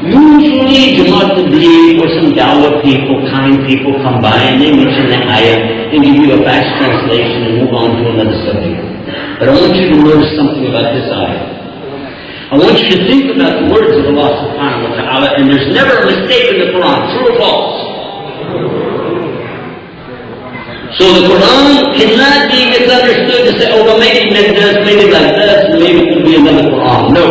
Usually, Jamaat Tabligh or some Dawah people, kind people come by and they mention the ayah and give you a fast translation and move on to another subject. But I want you to notice something about this ayah. I want you to think about the words of Allah subhanahu wa ta'ala, and there's never a mistake in the Quran, true or false. So the Quran cannot be misunderstood to say, oh, well, maybe it does, maybe like this, maybe it could be another Quran. No.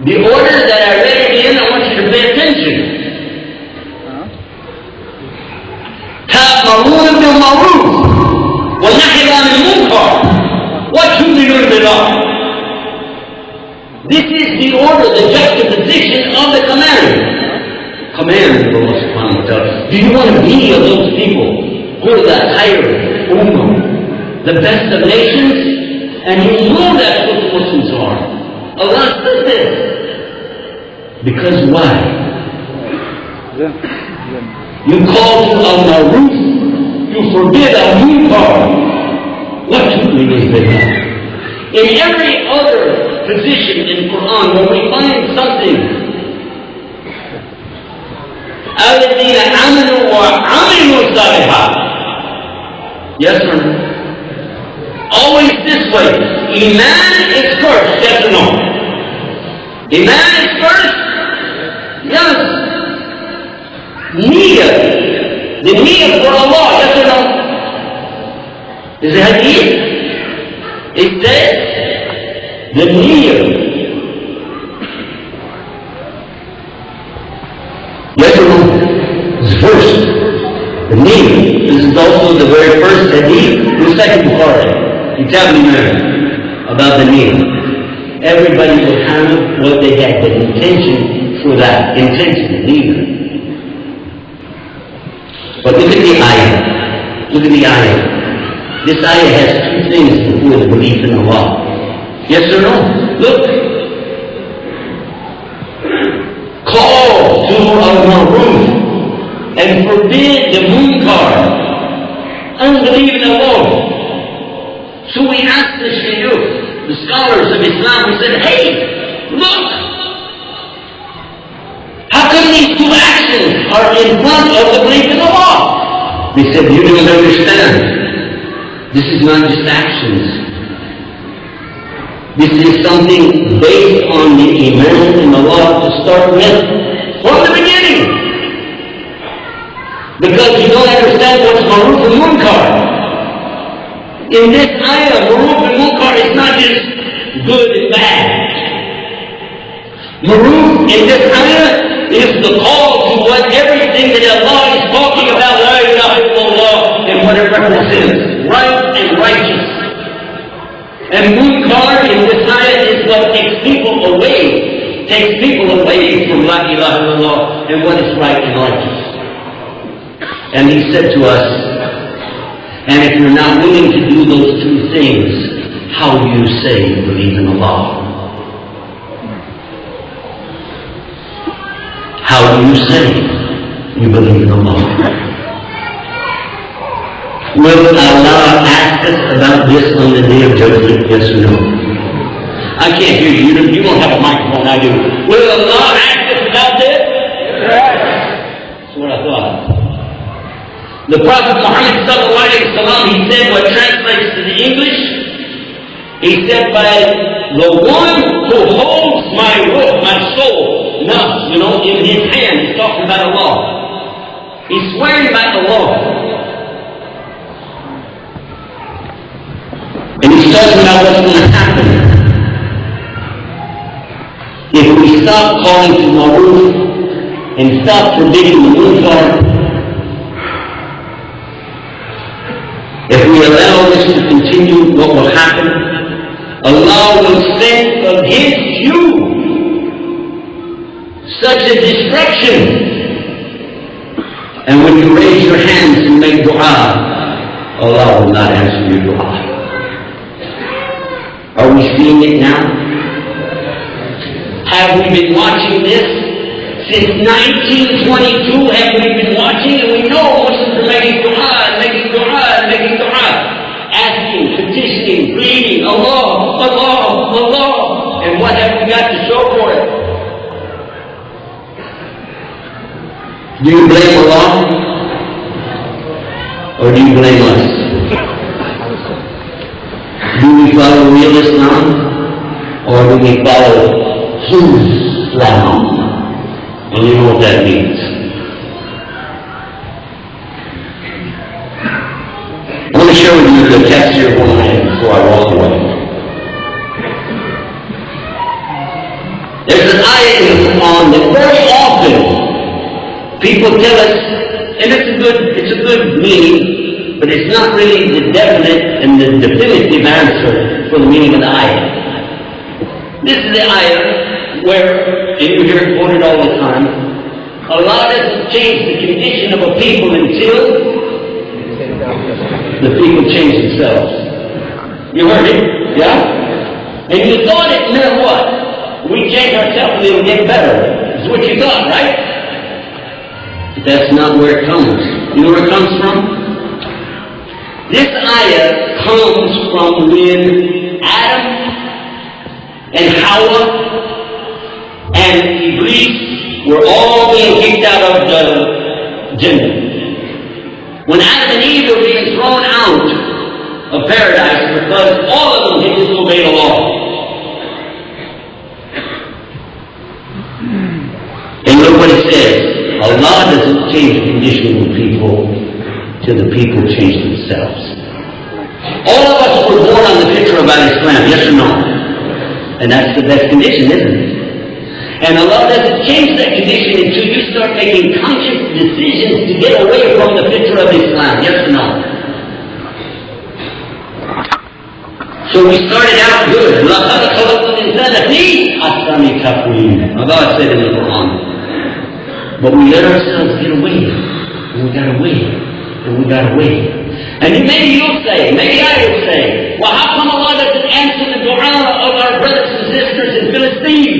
The order that I read it in, I want you to pay attention. تَأْمَرُونَ بِالْمَعْرُوفِ وَنَهْيُونَ عَنِ الْمُنكَرِ وَتُؤْمِنُونَ بِاللَّهِ. This is the order, the juxtaposition of the command. Command of Allah subhanahu wa ta'ala. Do you want to be of those people who are the higher ummah, the best of nations? And you know that's what the Muslims are. Allah says this. Because why? You call to al-ma'ruf, you forbid al-munkar. What means that? In every other position in Quran, when we find something, الَّذِينَ آمَنُوا وَعَمِلُوا الصَّالِحَاتِ. Yes or no? Always this way. Iman is first, yes or no? Iman is first? Yes. Niyyah. The niyyah for Allah, yes or no? Is it hadith? It says, the niyyah. Yes or no? It's first. The niyyah. This is also the very first hadith in the second Bukhari. Kitab al-Iman. About the niyyah. Everybody will have what they had, the intention for that. Intention, the niyyah. But look at the ayah. Look at the ayah. This ayah has two things before the belief in Allah. Yes or no? Look. Call to al-ma'ruf and forbid the munkar. Unbelief in Allah. So we asked the shuyukh, the scholars of Islam, we said, hey, look. How come these two actions are in front of the belief in Allah? They said, you don't understand. This is not just actions. This is something based on the Iman in Allah to start with from the beginning. Because you don't understand what's Ma'ruf and Munkar. In this ayah, Ma'ruf and Munkar is not just good and bad. Ma'ruf in this ayah is the call to what everything that Allah is talking about, La ilaha illallah, and what it represents. Right and righteous. And munkar in this ayah is what takes people away from La ilaha illallah and what is right and righteous. And he said to us, and if you're not willing to do those two things, how do you say you believe in Allah? How do you say you believe in Allah? Will Allah ask us about this on the day of judgment, yes or no? I can't hear you. You don't have a microphone, I do. Will Allah ask us about this? Yes. That's what I thought. The Prophet Muhammad sallallahu alayhi wa sallam, he said what translates to the English. He said, by the one who holds my ruh, my soul, nafs, in his hand, he's talking about Allah. He's swearing by Allah. And he's talking about what's going to happen. If we stop calling to Ma'ruf and stop forbidding the munkar, if we allow this to continue, what will happen? Allah will send against you such a destruction. And when you raise your hands and make dua, Allah will not answer your dua. Are we seeing it now? Have we been watching this? Since 1922, have we been watching? And we know Muslims are making dua, asking, petitioning, pleading, Allah, Allah, Allah. And what have we got to show for it? Do you blame Allah? Or do you blame us? Do we follow real Islam? Or do we follow Islam? And you know what that means. I want to share with you the text here one night before I walk away. There's an ayah in the Quran that very often people tell us, and it's a good meaning, but it's not really the definite and the definitive answer for the meaning of the ayah. This is the ayah where, and you hear it quoted all the time, Allah doesn't change the condition of a people until the people change themselves. You heard it? Yeah? And you thought it meant what? We change ourselves and it'll get better. That's what you thought, right? But that's not where it comes. You know where it comes from? This ayah comes from when Adam and Hawa and Iblis were all being kicked out of the Jannah. When Adam and Eve were being thrown out of paradise because all of them had disobeyed the law. And look what it says. Allah doesn't change the condition of the people till the people change themselves. All of us were born on the picture of Islam, yes or no? And that's the best condition, isn't it? And Allah doesn't change that condition until you start making conscious decisions to get away from the picture of Islam, yes or no? So we started out good. Allah said in the Quran. But we let ourselves get away. And we got away. And we got away. And maybe you'll say, maybe I will say, well, how come Allah doesn't answer the dua of our brothers and sisters in Philistine?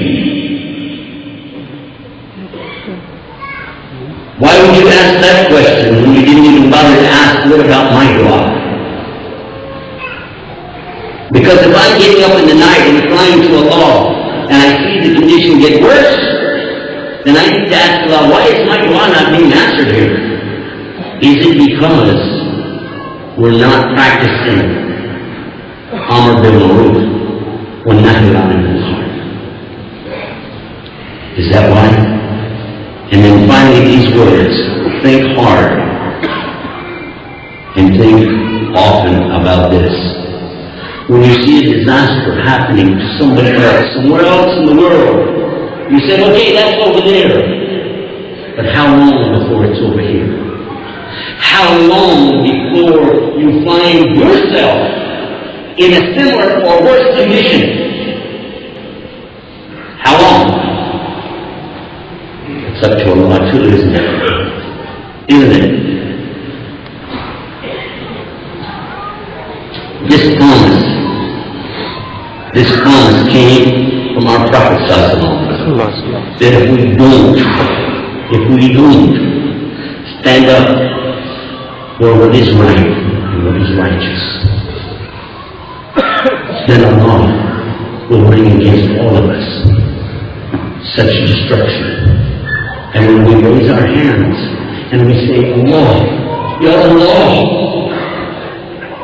Why would you ask that question when you didn't even bother to ask, what about my dua? Because if I'm getting up in the night and crying to Allah, and I see the condition get worse, then I need to ask Allah, why is my dua not being answered here? Is it because we're not practicing Amr bil Ma'ruf wa Nahy anil Munkar? Is that why? And then finally these words, think hard and think often about this. When you see a disaster happening to somebody else, somewhere else in the world, you say, okay, that's over there. But how long before it's over here? How long before you find yourself in a similar or worse condition? How long? It's up to Allah too, isn't it? Isn't it? This promise came from our Prophet ﷺ, that if we don't stand up for what is right and what is righteous, then Allah will bring against all of us such destruction. And when we raise our hands and we say, Allah, Ya Allah,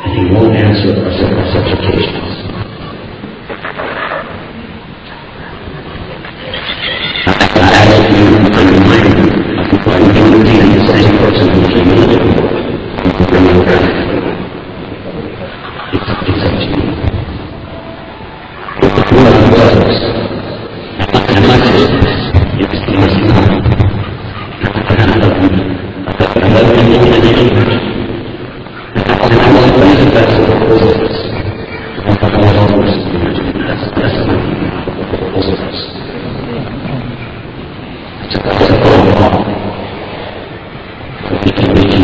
and He won't answer our supplications.